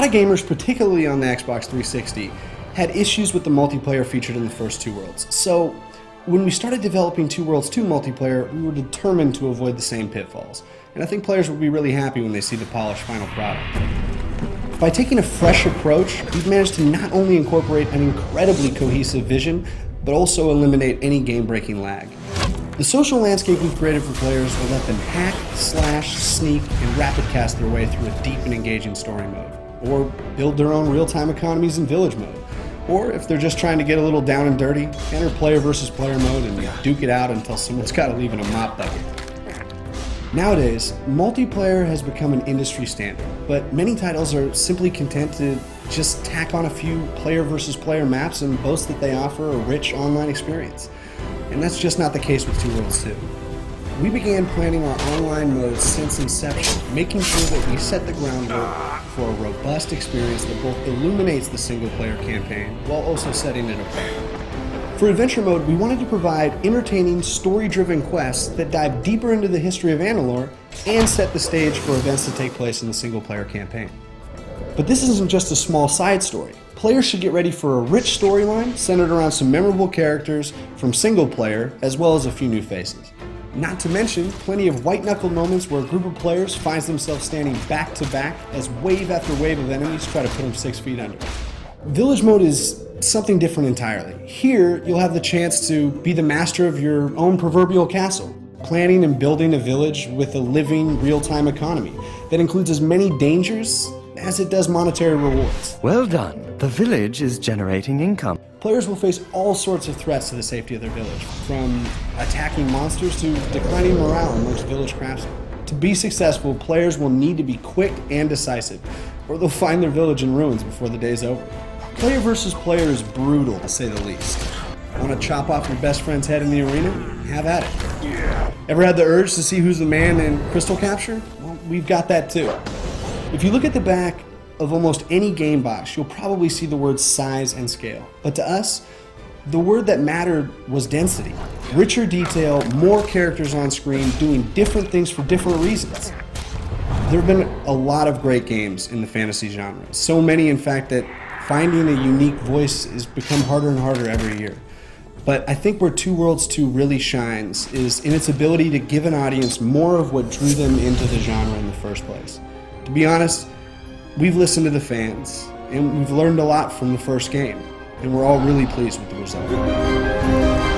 of gamers, particularly on the Xbox 360, had issues with the multiplayer featured in the first Two Worlds. So when we started developing Two Worlds 2 multiplayer, we were determined to avoid the same pitfalls. And I think players will be really happy when they see the polished final product. By taking a fresh approach, we've managed to not only incorporate an incredibly cohesive vision, but also eliminate any game-breaking lag. The social landscape we've created for players will let them hack, slash, sneak, and rapid cast their way through a deep and engaging story mode, or build their own real-time economies in village mode. Or if they're just trying to get a little down and dirty, enter player versus player mode and duke it out until someone's got to leave in a mop bucket. Nowadays, multiplayer has become an industry standard, but many titles are simply content to just tack on a few player versus player maps and boast that they offer a rich online experience. And that's just not the case with Two Worlds 2. We began planning our online modes since inception, making sure that we set the groundwork for a robust experience that both illuminates the single-player campaign while also setting it apart. For Adventure Mode, we wanted to provide entertaining, story-driven quests that dive deeper into the history of Anilor and set the stage for events to take place in the single-player campaign. But this isn't just a small side story. Players should get ready for a rich storyline centered around some memorable characters from single-player, as well as a few new faces. Not to mention, plenty of white-knuckle moments where a group of players finds themselves standing back-to-back as wave after wave of enemies try to put them 6 feet under. Village Mode is something different entirely. Here, you'll have the chance to be the master of your own proverbial castle, planning and building a village with a living, real-time economy that includes as many dangers as it does monetary rewards. Well done. The village is generating income. Players will face all sorts of threats to the safety of their village, from attacking monsters to declining morale amongst village craftsmen. To be successful, players will need to be quick and decisive, or they'll find their village in ruins before the day's over. Player versus player is brutal, to say the least. Want to chop off your best friend's head in the arena? Have at it. Ever had the urge to see who's the man in Crystal Capture? Well, we've got that too. If you look at the back of almost any game box, you'll probably see the words size and scale. But to us, the word that mattered was density. Richer detail, more characters on screen doing different things for different reasons. There have been a lot of great games in the fantasy genre. So many, in fact, that finding a unique voice has become harder and harder every year. But I think where Two Worlds 2 really shines is in its ability to give an audience more of what drew them into the genre in the first place. To be honest, we've listened to the fans, and we've learned a lot from the first game, and we're all really pleased with the result.